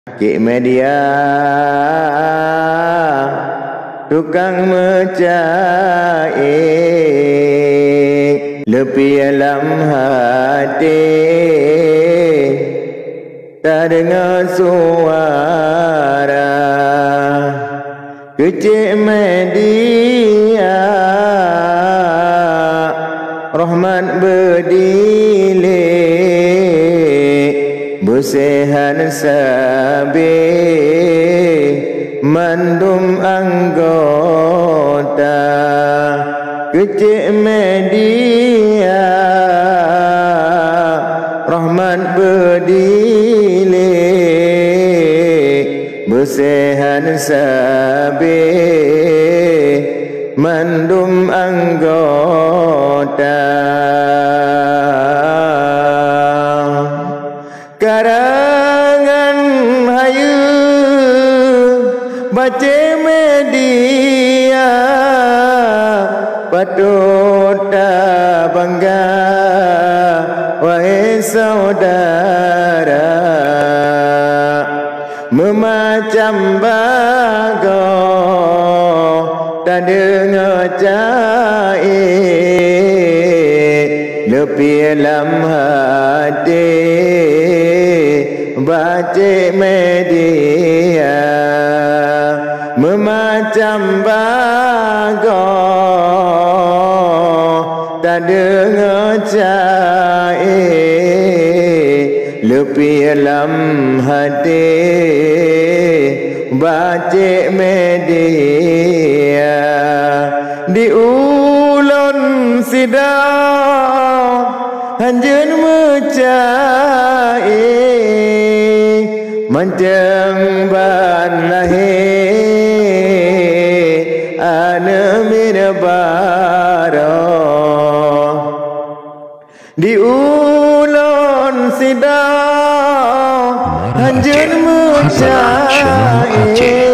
Kik media tukang mencari lebih dalam hati, tak dengar suara. Kecik media rahmat berdilik, bersihan sabih mandum anggota. Kecik media rahmat berdilik, bersihan sabih mandum anggota. Karangan hayu baca media, patut tak bangga wahai saudara. Memacam bago tak dengar cair, lebih dalam hati baca media. Memacam bago tak dengar cair, lebih dalam hati baca media. Di ulun sidang hanjun mencari, mancang ban lahir ana minabara. Di ulun sidang hanjun mencari,